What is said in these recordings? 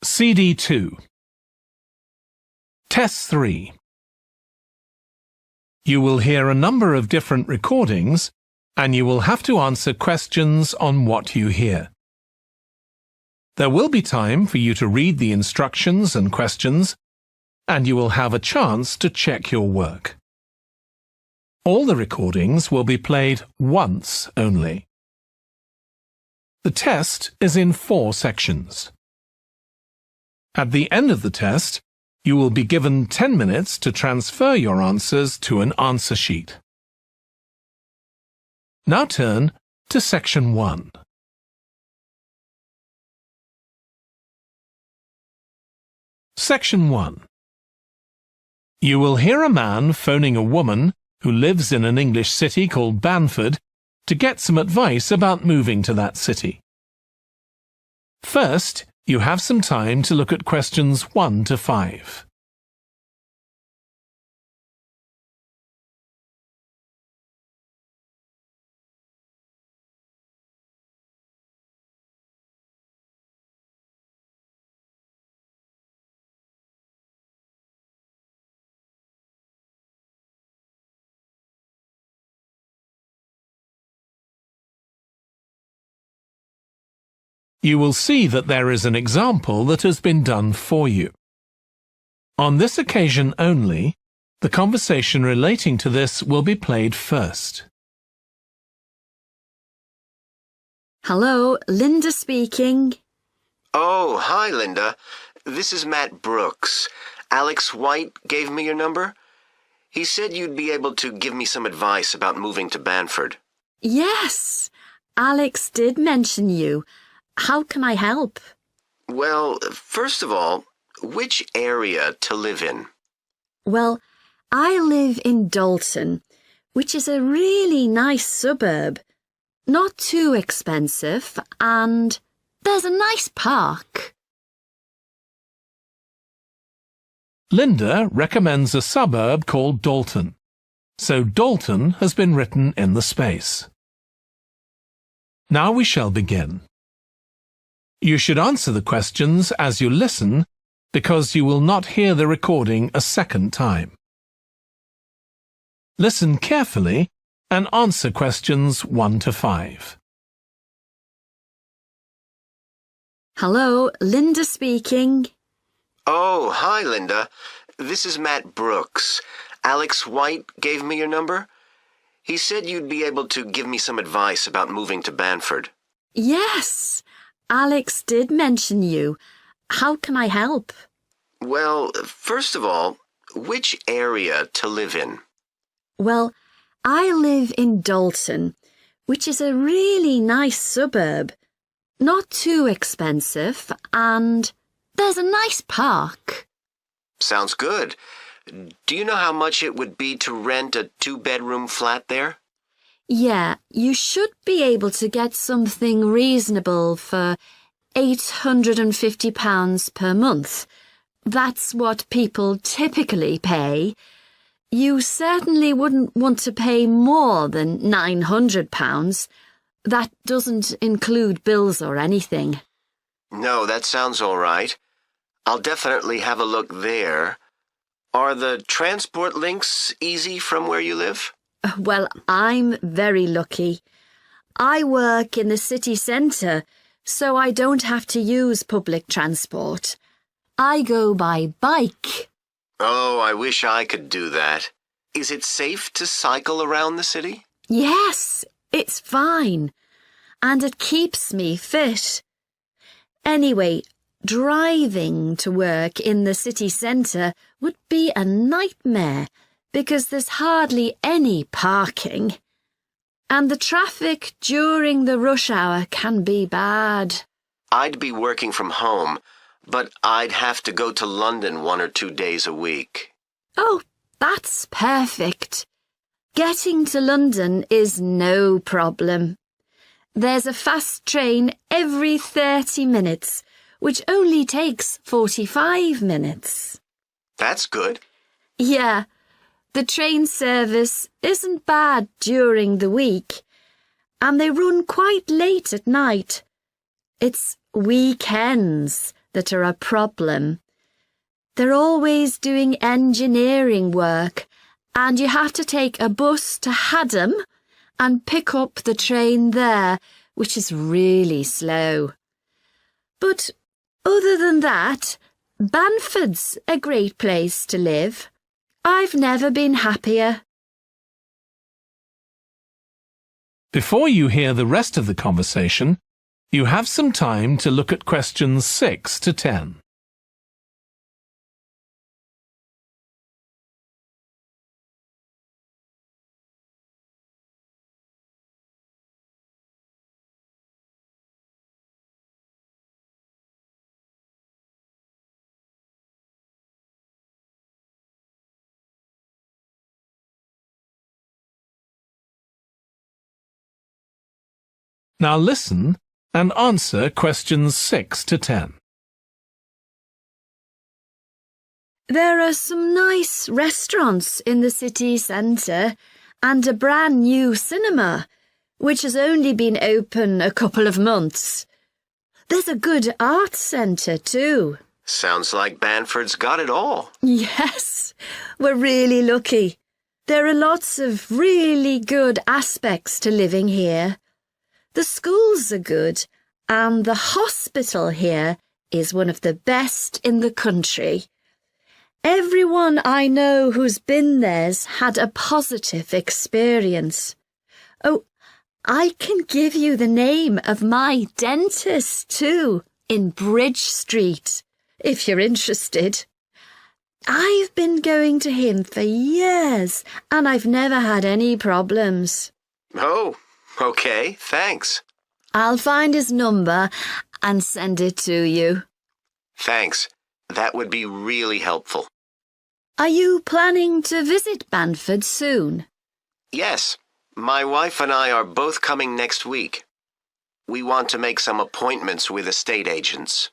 CD 2. Test 3. You will hear a number of different recordings, and you will have to answer questions on what you hear. There will be time for you to read the instructions and questions, and you will have a chance to check your work. All the recordings will be played once only. The test is in 4 sections. At the end of the test, you will be given 10 minutes to transfer your answers to an answer sheet. Now turn to Section 1. Section 1. You will hear a man phoning a woman who lives in an English city called Banford to get some advice about moving to that city. First, you have some time to look at questions 1 to 5. You will see that there is an example that has been done for you. On this occasion only, the conversation relating to this will be played first. Hello, Linda speaking. Oh, hi, Linda. This is Matt Brooks. Alex White gave me your number. He said you'd be able to give me some advice about moving to Banford. Yes, Alex did mention you. How can I help? Well, first of all, which area to live in? Well, I live in Dalton, which is a really nice suburb. Not too expensive, and there's a nice park. Linda recommends a suburb called Dalton, so Dalton has been written in the space. Now we shall begin. You should answer the questions as you listen, because you will not hear the recording a second time. Listen carefully and answer questions 1 to 5. Hello, Linda speaking. Oh, hi, Linda. This is Matt Brooks. Alex White gave me your number. He said you'd be able to give me some advice about moving to Banford. Yes, Alex did mention you. How can I help? Well, first of all, which area to live in? Well, I live in Dalton, which is a really nice suburb. Not too expensive, and there's a nice park. Sounds good. Do you know how much it would be to rent a 2-bedroom flat there? Yeah, you should be able to get something reasonable for £850 per month. That's what people typically pay. You certainly wouldn't want to pay more than £900. That doesn't include bills or anything. No, that sounds all right. I'll definitely have a look there. Are the transport links easy from where you live? Well, I'm very lucky. I work in the city centre, so I don't have to use public transport. I go by bike. Oh, I wish I could do that. Is it safe to cycle around the city? Yes, it's fine. And it keeps me fit. Anyway, driving to work in the city centre would be a nightmare because there's hardly any parking. And the traffic during the rush hour can be bad. I'd be working from home, but I'd have to go to London 1 or 2 days a week. Oh, that's perfect. Getting to London is no problem. There's a fast train every 30 minutes, which only takes 45 minutes. That's good. Yeah, The train service isn't bad during the week, and they run quite late at night. It's weekends that are a problem. They're always doing engineering work, and you have to take a bus to Haddam and pick up the train there, which is really slow. But other than that, Banford's a great place to live. I've never been happier. Before you hear the rest of the conversation, you have some time to look at questions 6 to 10. Now listen and answer questions 6 to 10. There are some nice restaurants in the city centre and a brand new cinema, which has only been open a couple of months. There's a good art centre too. Sounds like Banford's got it all. Yes, we're really lucky. There are lots of really good aspects to living here. The schools are good, and the hospital here is one of the best in the country. Everyone I know who's been there's had a positive experience. Oh, I can give you the name of my dentist too, in Bridge Street, if you're interested. I've been going to him for years, and I've never had any problems. Oh, okay, thanks. I'll find his number and send it to you. Thanks. That would be really helpful. Are you planning to visit Banford soon? Yes, my wife and I are both coming next week. We want to make some appointments with estate agents.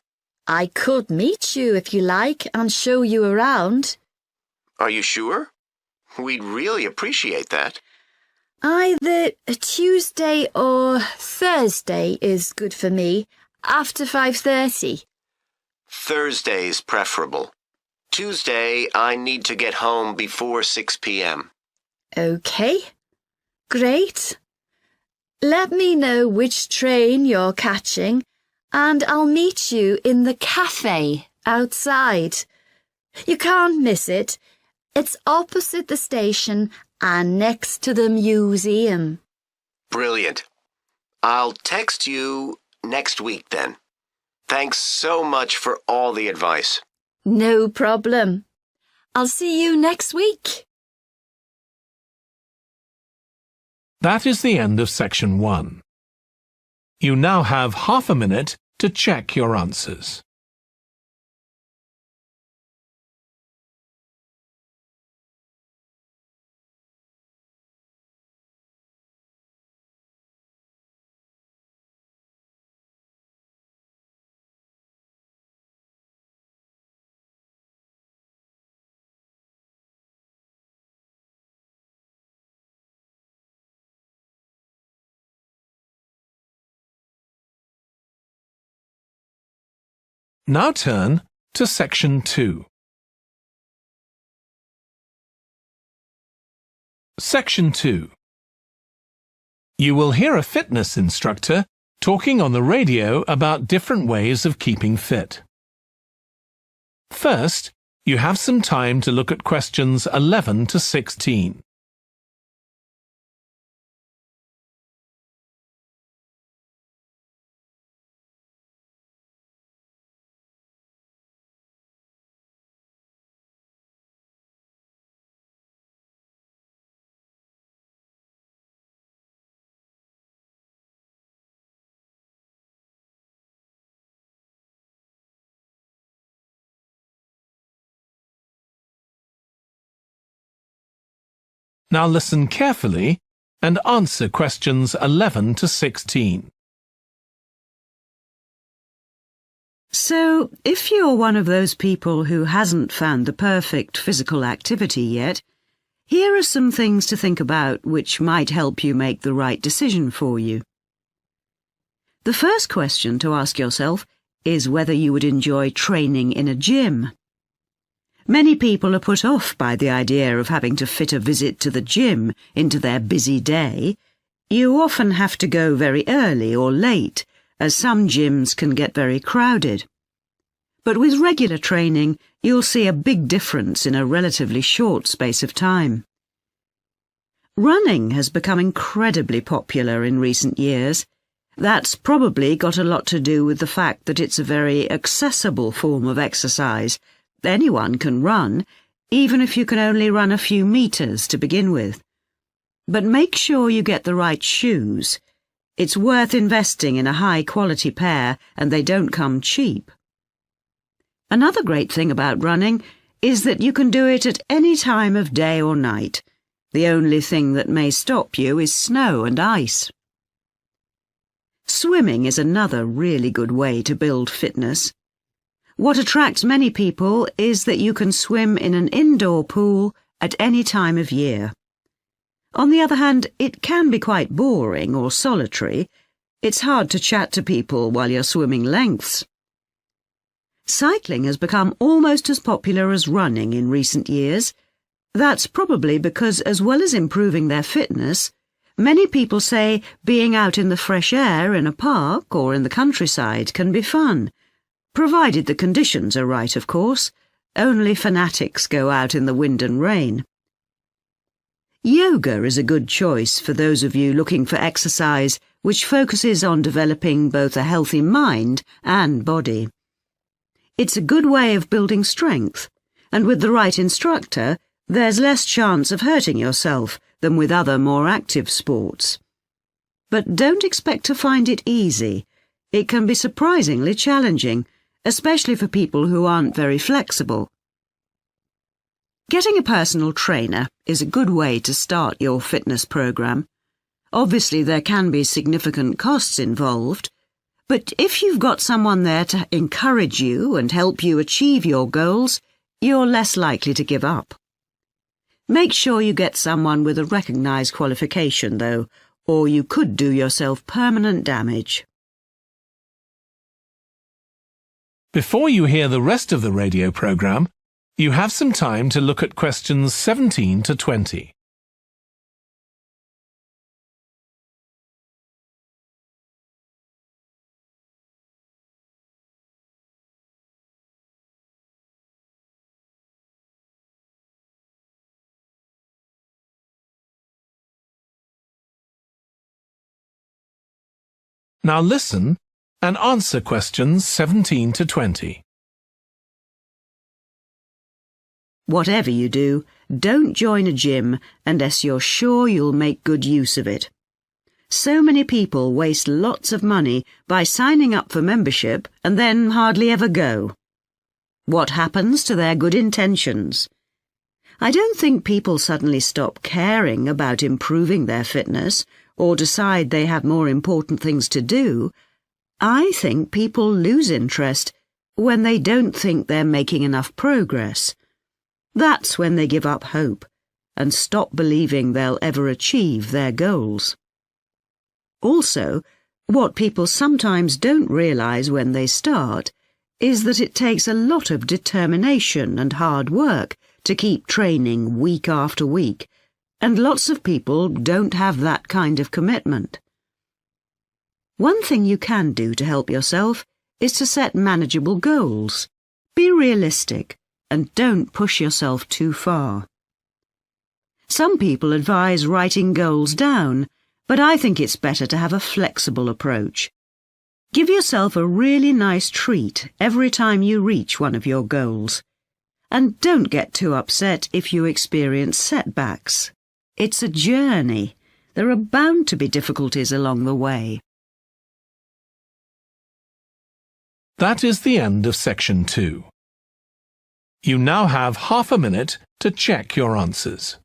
I could meet you if you like and show you around. Are you sure? We'd really appreciate that. Either Tuesday or Thursday is good for me, after 5:30. Thursday's preferable. Tuesday, I need to get home before 6 p.m. Okay, great. Let me know which train you're catching, and I'll meet you in the cafe outside. You can't miss it. It's opposite the station and next to the museum. Brilliant. I'll text you next week then. Thanks so much for all the advice. No problem. I'll see you next week. That is the end of section 1. You now have half a minute to check your answers. Now turn to section 2. Section 2. You will hear a fitness instructor talking on the radio about different ways of keeping fit. First, you have some time to look at questions 11 to 16. Now listen carefully and answer questions 11 to 16. So, if you're one of those people who hasn't found the perfect physical activity yet, Here are some things to think about which might help you make the right decision for you. The first question to ask yourself is whether you would enjoy training in a gym. Many people are put off by the idea of having to fit a visit to the gym into their busy day. You often have to go very early or late, as some gyms can get very crowded. But with regular training, you'll see a big difference in a relatively short space of time. Running has become incredibly popular in recent years. That's probably got a lot to do with the fact that it's a very accessible form of exercise. Anyone can run, even if you can only run a few meters to begin with. But make sure you get the right shoes. It's worth investing in a high-quality pair, and they don't come cheap. Another great thing about running is that you can do it at any time of day or night. The only thing that may stop you is snow and ice. Swimming is another really good way to build fitness. What attracts many people is that you can swim in an indoor pool at any time of year. On the other hand, it can be quite boring or solitary. It's hard to chat to people while you're swimming lengths. Cycling has become almost as popular as running in recent years. That's probably because, as well as improving their fitness, many people say being out in the fresh air in a park or in the countryside can be fun, provided the conditions are right, of course. Only fanatics go out in the wind and rain. Yoga is a good choice for those of you looking for exercise which focuses on developing both a healthy mind and body. It's a good way of building strength, and with the right instructor, there's less chance of hurting yourself than with other more active sports. But don't expect to find it easy. It can be surprisingly challenging, especially for people who aren't very flexible. Getting a personal trainer is a good way to start your fitness program. Obviously, there can be significant costs involved, but if you've got someone there to encourage you and help you achieve your goals, you're less likely to give up. Make sure you get someone with a recognised qualification, though, or you could do yourself permanent damage. Before you hear the rest of the radio program, you have some time to look at questions 17 to 20. Now listen and answer questions 17 to 20. Whatever you do, don't join a gym unless you're sure you'll make good use of it. So many people waste lots of money by signing up for membership and then hardly ever go. What happens to their good intentions? I don't think people suddenly stop caring about improving their fitness or decide they have more important things to do. I think people lose interest when they don't think they're making enough progress. That's when they give up hope and stop believing they'll ever achieve their goals. Also, what people sometimes don't realize when they start is that it takes a lot of determination and hard work to keep training week after week, and lots of people don't have that kind of commitment. One thing you can do to help yourself is to set manageable goals. Be realistic and don't push yourself too far. Some people advise writing goals down, but I think it's better to have a flexible approach. Give yourself a really nice treat every time you reach one of your goals. And don't get too upset if you experience setbacks. It's a journey. There are bound to be difficulties along the way. That is the end of section 2. You now have half a minute to check your answers.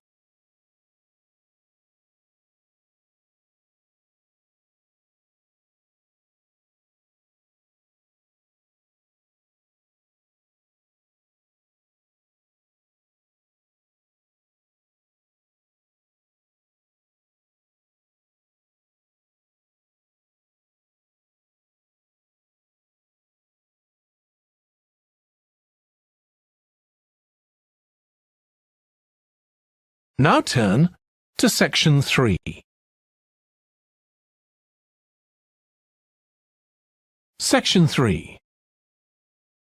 Now turn to Section 3. Section 3.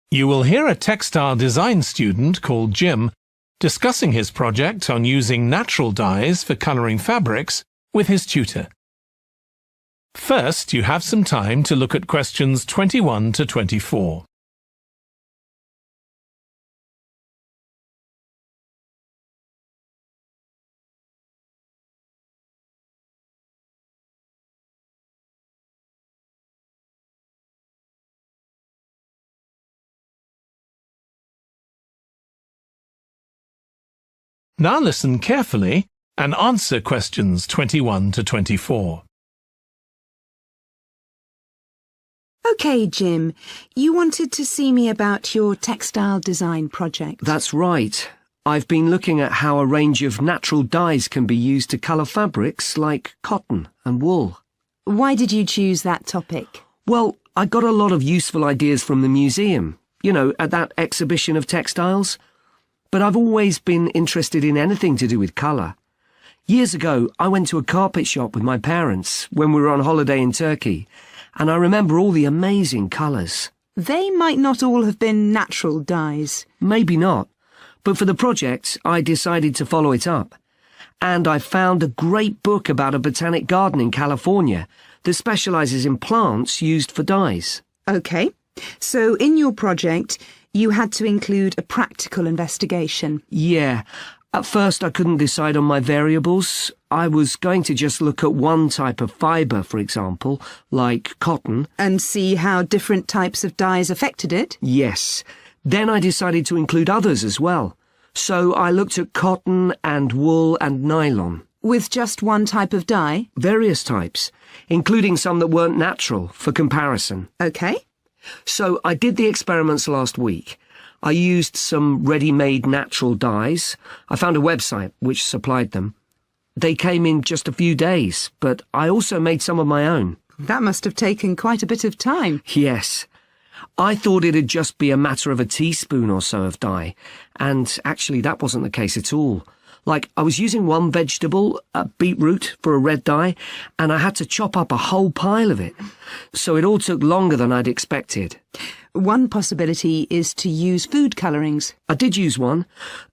You will hear a textile design student called Jim discussing his project on using natural dyes for colouring fabrics with his tutor. First, you have some time to look at questions 21 to 24. Now listen carefully and answer questions 21 to 24. OK, Jim, you wanted to see me about your textile design project. That's right. I've been looking at how a range of natural dyes can be used to colour fabrics like cotton and wool. Why did you choose that topic? Well, I got a lot of useful ideas from the museum, at that exhibition of textiles. But I've always been interested in anything to do with colour. Years ago, I went to a carpet shop with my parents when we were on holiday in Turkey, and I remember all the amazing colours. They might not all have been natural dyes. Maybe not, but for the project, I decided to follow it up. And I found a great book about a botanic garden in California that specialises in plants used for dyes. OK, so in your project, you had to include a practical investigation. Yeah. At first I couldn't decide on my variables. I was going to just look at one type of fibre, for example, like cotton. And see how different types of dyes affected it? Yes. Then I decided to include others as well. So I looked at cotton and wool and nylon. With just one type of dye? Various types, including some that weren't natural, for comparison. OK. So I did the experiments last week. I used some ready-made natural dyes. I found a website which supplied them. They came in just a few days, but I also made some of my own. That must have taken quite a bit of time. Yes. I thought it'd just be a matter of a teaspoon or so of dye, and actually that wasn't the case at all. Like, I was using one vegetable, a beetroot, for a red dye, and I had to chop up a whole pile of it. So it all took longer than I'd expected. One possibility is to use food colourings. I did use one.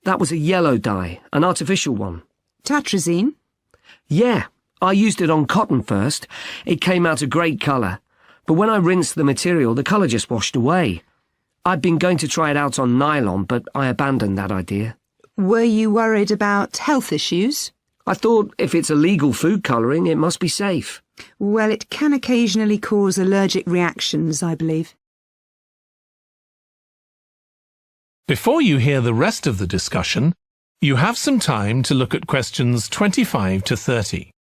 That was a yellow dye, an artificial one. Tartrazine? Yeah, I used it on cotton first. It came out a great colour. But when I rinsed the material, the colour just washed away. I'd been going to try it out on nylon, but I abandoned that idea. Were you worried about health issues? I thought if it's illegal food colouring, it must be safe. Well, it can occasionally cause allergic reactions, I believe. Before you hear the rest of the discussion, you have some time to look at questions 25 to 30.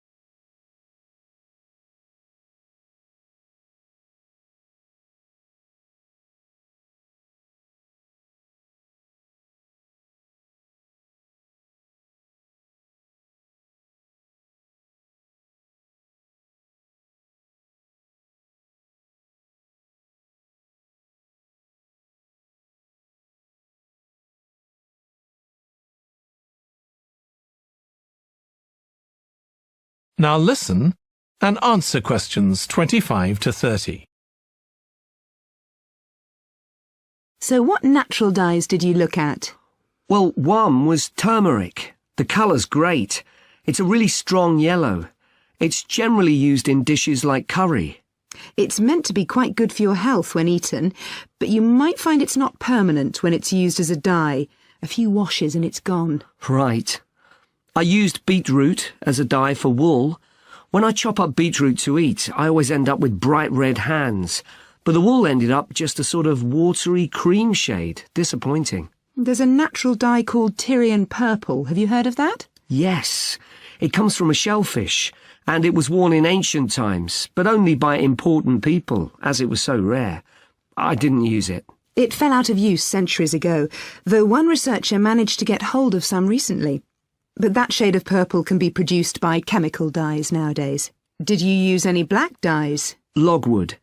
Now listen and answer questions 25 to 30. So what natural dyes did you look at? Well, one was turmeric. The colour's great. It's a really strong yellow. It's generally used in dishes like curry. It's meant to be quite good for your health when eaten, but you might find it's not permanent when it's used as a dye. A few washes and it's gone. Right. I used beetroot as a dye for wool. When I chop up beetroot to eat, I always end up with bright red hands. But the wool ended up just a sort of watery cream shade. Disappointing. There's a natural dye called Tyrian purple. Have you heard of that? Yes. It comes from a shellfish, and it was worn in ancient times, but only by important people, as it was so rare. I didn't use it. It fell out of use centuries ago, though one researcher managed to get hold of some recently. But that shade of purple can be produced by chemical dyes nowadays. Did you use any black dyes? Logwood.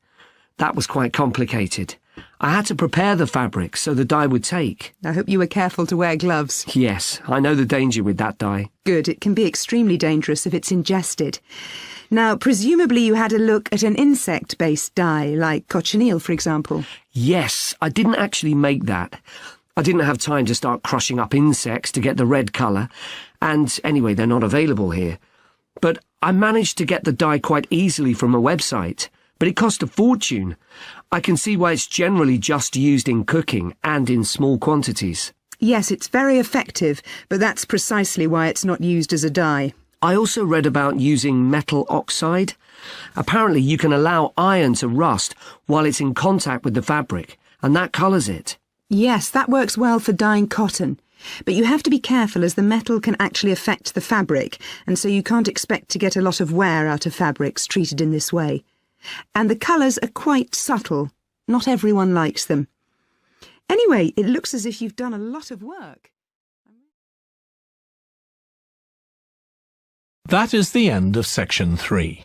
That was quite complicated. I had to prepare the fabric so the dye would take. I hope you were careful to wear gloves. Yes, I know the danger with that dye. Good, it can be extremely dangerous if it's ingested. Now, presumably you had a look at an insect-based dye, like cochineal, for example. Yes, I didn't actually make that. I didn't have time to start crushing up insects to get the red colour, and anyway, they're not available here. But I managed to get the dye quite easily from a website, but it cost a fortune. I can see why it's generally just used in cooking and in small quantities. Yes, it's very effective, but that's precisely why it's not used as a dye. I also read about using metal oxide. Apparently you can allow iron to rust while it's in contact with the fabric, and that colours it. Yes, that works well for dyeing cotton. But you have to be careful as the metal can actually affect the fabric, and so you can't expect to get a lot of wear out of fabrics treated in this way. And the colours are quite subtle. Not everyone likes them. Anyway, it looks as if you've done a lot of work. That is the end of section 3.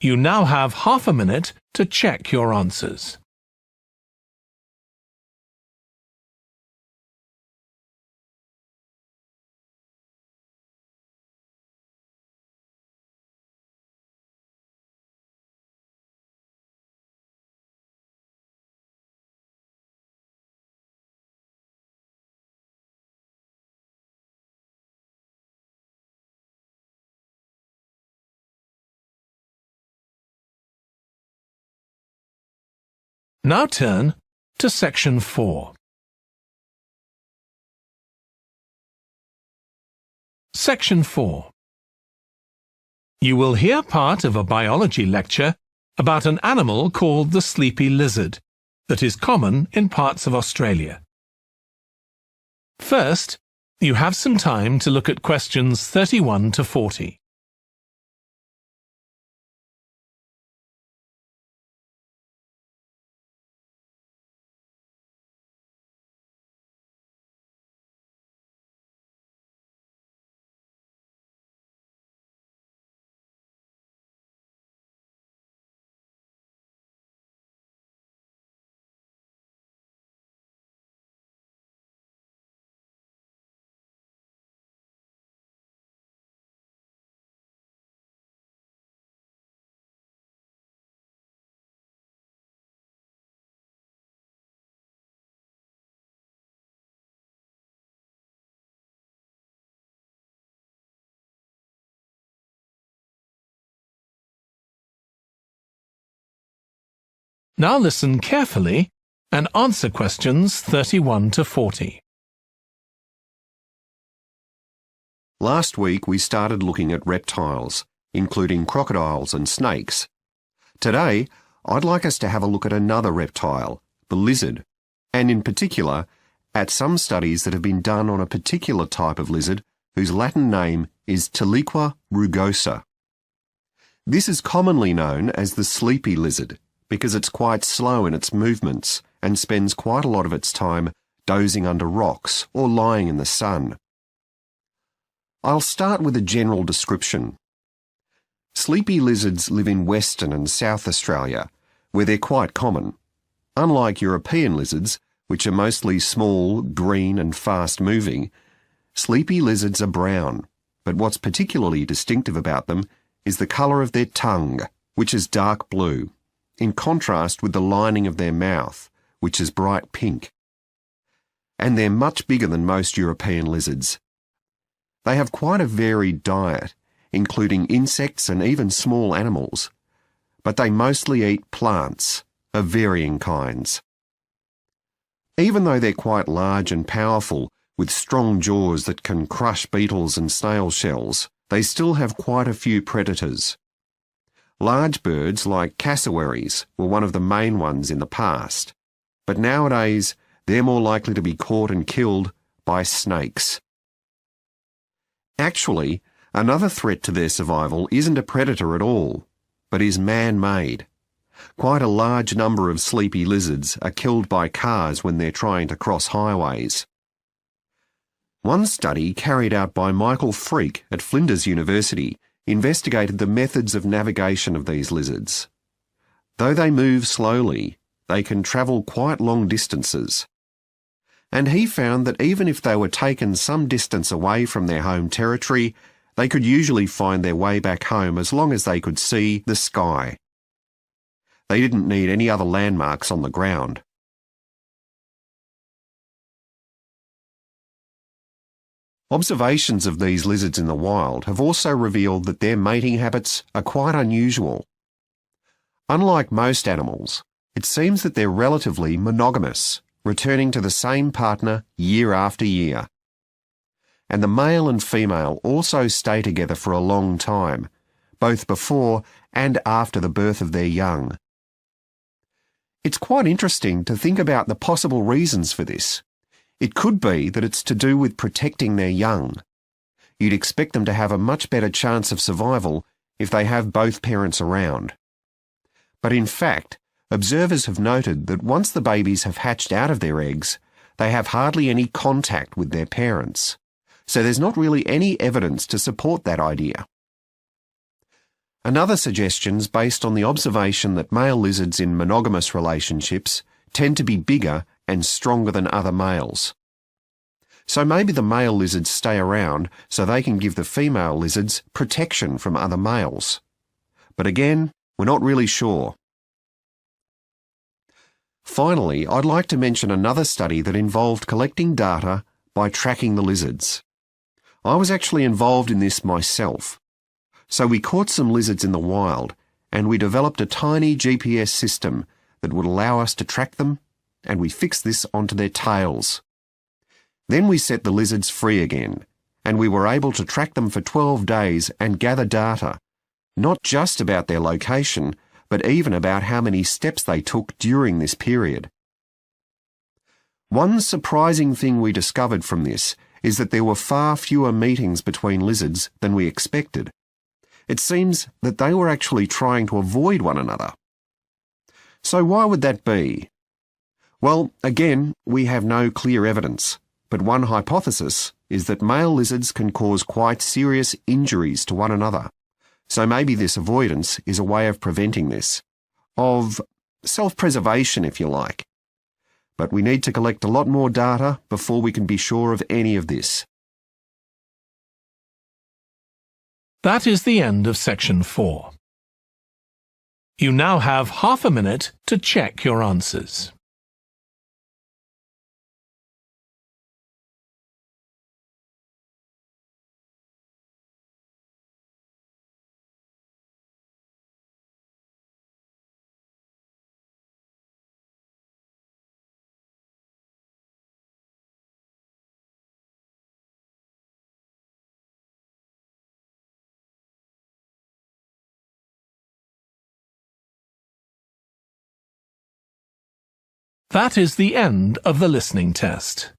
You now have half a minute to check your answers. Now turn to section 4. Section 4. You will hear part of a biology lecture about an animal called the sleepy lizard that is common in parts of Australia. First, you have some time to look at questions 31 to 40. Now listen carefully and answer questions 31 to 40. Last week we started looking at reptiles, including crocodiles and snakes. Today, I'd like us to have a look at another reptile, the lizard, and in particular, at some studies that have been done on a particular type of lizard whose Latin name is Tiliqua rugosa. This is commonly known as the sleepy lizard, because it's quite slow in its movements and spends quite a lot of its time dozing under rocks or lying in the sun. I'll start with a general description. Sleepy lizards live in Western and South Australia, where they're quite common. Unlike European lizards, which are mostly small, green and fast-moving, sleepy lizards are brown, but what's particularly distinctive about them is the colour of their tongue, which is dark blue, in contrast with the lining of their mouth, which is bright pink. And they're much bigger than most European lizards. They have quite a varied diet, including insects and even small animals, but they mostly eat plants of varying kinds. Even though they're quite large and powerful, with strong jaws that can crush beetles and snail shells, they still have quite a few predators. Large birds like cassowaries were one of the main ones in the past, but nowadays they're more likely to be caught and killed by snakes. Actually, another threat to their survival isn't a predator at all, but is man-made. Quite a large number of sleepy lizards are killed by cars when they're trying to cross highways. One study carried out by Michael Freak at Flinders University investigated the methods of navigation of these lizards. Though they move slowly, they can travel quite long distances. And he found that even if they were taken some distance away from their home territory, they could usually find their way back home as long as they could see the sky. They didn't need any other landmarks on the ground. Observations of these lizards in the wild have also revealed that their mating habits are quite unusual. Unlike most animals, it seems that they're relatively monogamous, returning to the same partner year after year. And the male and female also stay together for a long time, both before and after the birth of their young. It's quite interesting to think about the possible reasons for this. It could be that it's to do with protecting their young. You'd expect them to have a much better chance of survival if they have both parents around. But in fact, observers have noted that once the babies have hatched out of their eggs, they have hardly any contact with their parents. So there's not really any evidence to support that idea. Another suggestion's based on the observation that male lizards in monogamous relationships tend to be bigger and stronger than other males. So maybe the male lizards stay around so they can give the female lizards protection from other males. But again, we're not really sure. Finally, I'd like to mention another study that involved collecting data by tracking the lizards. I was actually involved in this myself. So we caught some lizards in the wild, and we developed a tiny GPS system that would allow us to track them, and we fixed this onto their tails. Then we set the lizards free again, and we were able to track them for 12 days and gather data, not just about their location, but even about how many steps they took during this period. One surprising thing we discovered from this is that there were far fewer meetings between lizards than we expected. It seems that they were actually trying to avoid one another. So why would that be? Well, again, we have no clear evidence, but one hypothesis is that male lizards can cause quite serious injuries to one another. So maybe this avoidance is a way of preventing this, of self-preservation if you like. But we need to collect a lot more data before we can be sure of any of this. That is the end of section 4. You now have half a minute to check your answers. That is the end of the listening test.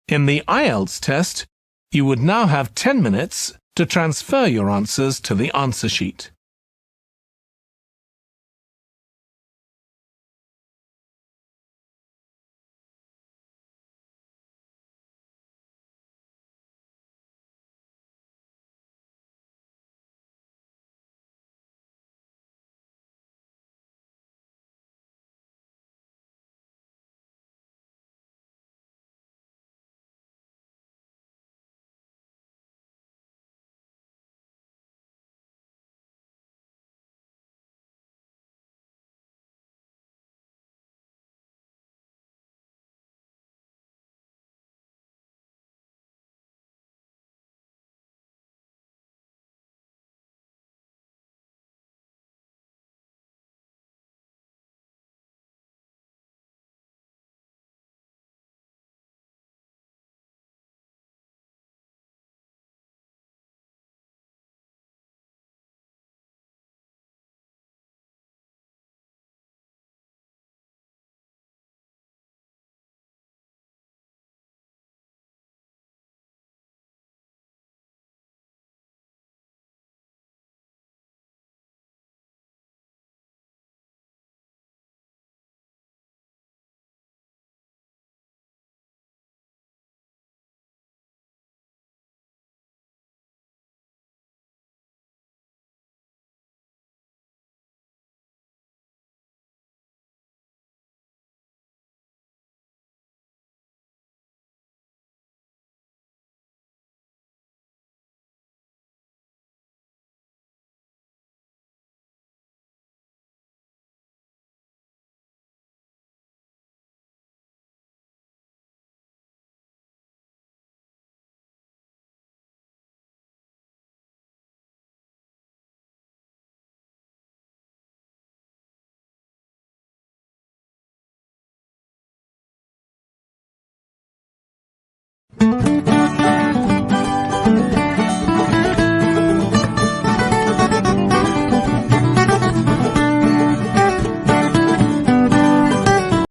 In the IELTS test, you would now have 10 minutes to transfer your answers to the answer sheet.